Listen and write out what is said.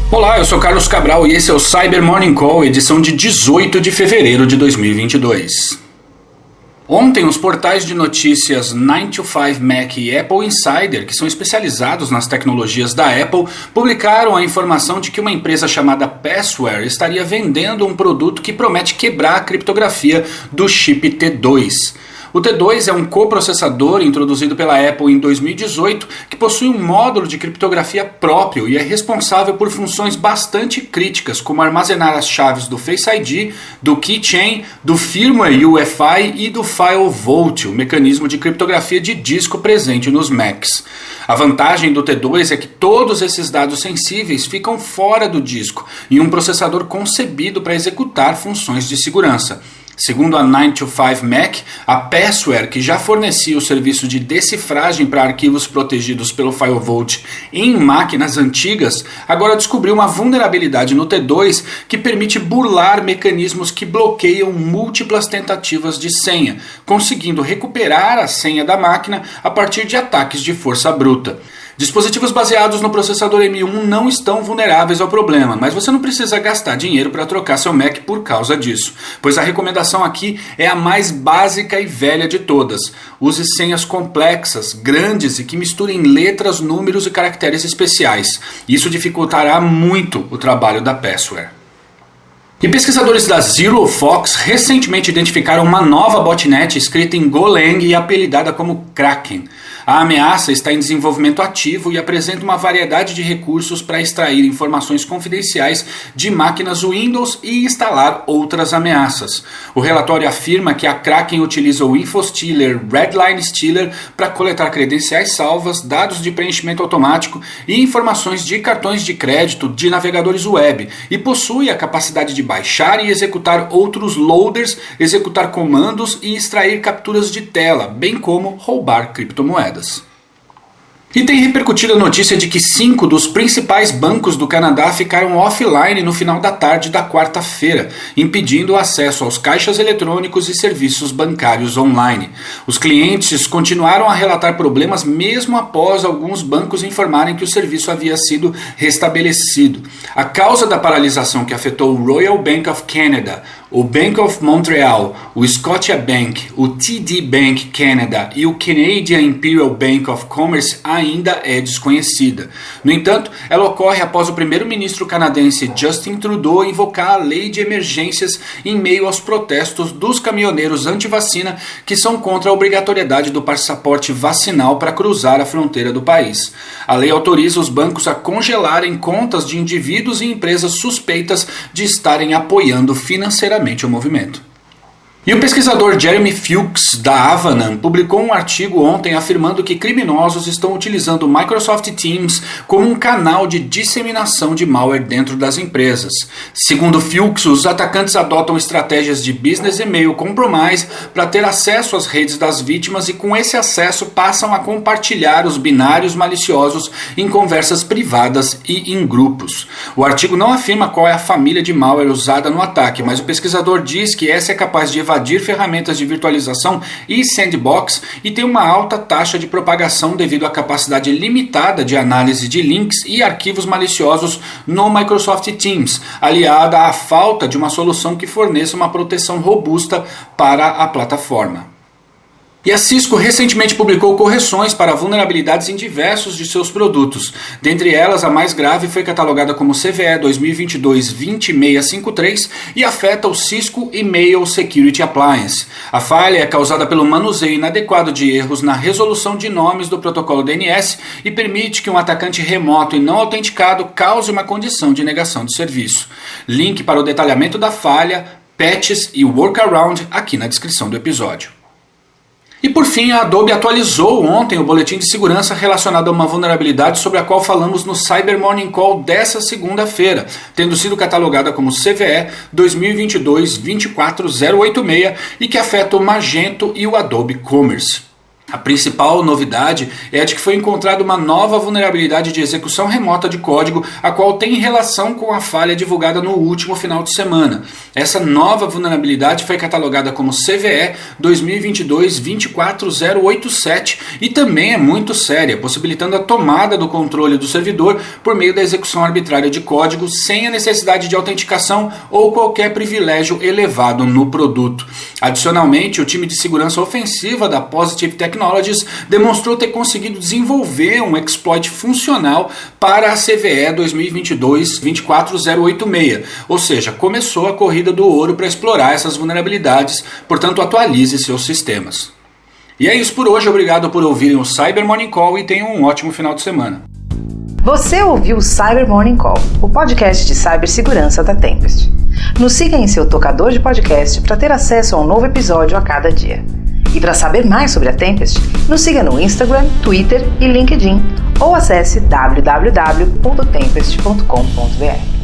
Olá, eu sou Carlos Cabral e esse é o Cyber Morning Call, edição de 18 de fevereiro de 2022. Ontem, os portais de notícias 9to5Mac e Apple Insider, que são especializados nas tecnologias da Apple, publicaram a informação de que uma empresa chamada Passware estaria vendendo um produto que promete quebrar a criptografia do chip T2. O T2 é um coprocessador introduzido pela Apple em 2018 que possui um módulo de criptografia próprio e é responsável por funções bastante críticas, como armazenar as chaves do Face ID, do Keychain, do firmware UEFI e do File Vault, o mecanismo de criptografia de disco presente nos Macs. A vantagem do T2 é que todos esses dados sensíveis ficam fora do disco, em um processador concebido para executar funções de segurança. Segundo a 9to5Mac, a Passware, que já fornecia o serviço de decifragem para arquivos protegidos pelo File Vault em máquinas antigas, agora descobriu uma vulnerabilidade no T2 que permite burlar mecanismos que bloqueiam múltiplas tentativas de senha, conseguindo recuperar a senha da máquina a partir de ataques de força bruta. Dispositivos baseados no processador M1 não estão vulneráveis ao problema, mas você não precisa gastar dinheiro para trocar seu Mac por causa disso, pois a recomendação aqui é a mais básica e velha de todas. Use senhas complexas, grandes e que misturem letras, números e caracteres especiais. Isso dificultará muito o trabalho da Passware. E pesquisadores da ZeroFox recentemente identificaram uma nova botnet escrita em Golang e apelidada como Kraken. A ameaça está em desenvolvimento ativo e apresenta uma variedade de recursos para extrair informações confidenciais de máquinas Windows e instalar outras ameaças. O relatório afirma que a Kraken utiliza o InfoStealer Redline Stealer para coletar credenciais salvas, dados de preenchimento automático e informações de cartões de crédito de navegadores web, e possui a capacidade de baixar e executar outros loaders, executar comandos e extrair capturas de tela, bem como roubar criptomoedas. E tem repercutido a notícia de que 5 dos principais bancos do Canadá ficaram offline no final da tarde da quarta-feira, impedindo o acesso aos caixas eletrônicos e serviços bancários online. Os clientes continuaram a relatar problemas mesmo após alguns bancos informarem que o serviço havia sido restabelecido. A causa da paralisação que afetou o Royal Bank of Canada, o Bank of Montreal, o Scotiabank, o TD Bank Canada e o Canadian Imperial Bank of Commerce ainda é desconhecida. No entanto, ela ocorre após o primeiro-ministro canadense Justin Trudeau invocar a lei de emergências em meio aos protestos dos caminhoneiros anti-vacina que são contra a obrigatoriedade do passaporte vacinal para cruzar a fronteira do país. A lei autoriza os bancos a congelarem contas de indivíduos e empresas suspeitas de estarem apoiando financeiramente o movimento. E o pesquisador Jeremy Fuchs, da Avanan, publicou um artigo ontem afirmando que criminosos estão utilizando o Microsoft Teams como um canal de disseminação de malware dentro das empresas. Segundo Fuchs, os atacantes adotam estratégias de business email compromise para ter acesso às redes das vítimas e com esse acesso passam a compartilhar os binários maliciosos em conversas privadas e em grupos. O artigo não afirma qual é a família de malware usada no ataque, mas o pesquisador diz que essa é capaz de evadir ferramentas de virtualização e sandbox e tem uma alta taxa de propagação devido à capacidade limitada de análise de links e arquivos maliciosos no Microsoft Teams, aliada à falta de uma solução que forneça uma proteção robusta para a plataforma. E a Cisco recentemente publicou correções para vulnerabilidades em diversos de seus produtos. Dentre elas, a mais grave foi catalogada como CVE 2022-20653 e afeta o Cisco Email Security Appliance. A falha é causada pelo manuseio inadequado de erros na resolução de nomes do protocolo DNS e permite que um atacante remoto e não autenticado cause uma condição de negação de serviço. Link para o detalhamento da falha, patches e workaround aqui na descrição do episódio. E por fim, a Adobe atualizou ontem o boletim de segurança relacionado a uma vulnerabilidade sobre a qual falamos no Cyber Morning Call dessa segunda-feira, tendo sido catalogada como CVE 2022-24086 e que afeta o Magento e o Adobe Commerce. A principal novidade é a de que foi encontrada uma nova vulnerabilidade de execução remota de código, a qual tem relação com a falha divulgada no último final de semana. Essa nova vulnerabilidade foi catalogada como CVE 2022-24087 e também é muito séria, possibilitando a tomada do controle do servidor por meio da execução arbitrária de código sem a necessidade de autenticação ou qualquer privilégio elevado no produto. Adicionalmente, o time de segurança ofensiva da Positive Technologies demonstrou ter conseguido desenvolver um exploit funcional para a CVE 2022-24086, ou seja, começou a corrida do ouro para explorar essas vulnerabilidades, portanto atualize seus sistemas. E é isso por hoje, obrigado por ouvirem o Cyber Morning Call e tenham um ótimo final de semana. Você ouviu o Cyber Morning Call, o podcast de cibersegurança da Tempest. Nos siga em seu tocador de podcast para ter acesso a um novo episódio a cada dia. E para saber mais sobre a Tempest, nos siga no Instagram, Twitter e LinkedIn ou acesse www.tempest.com.br.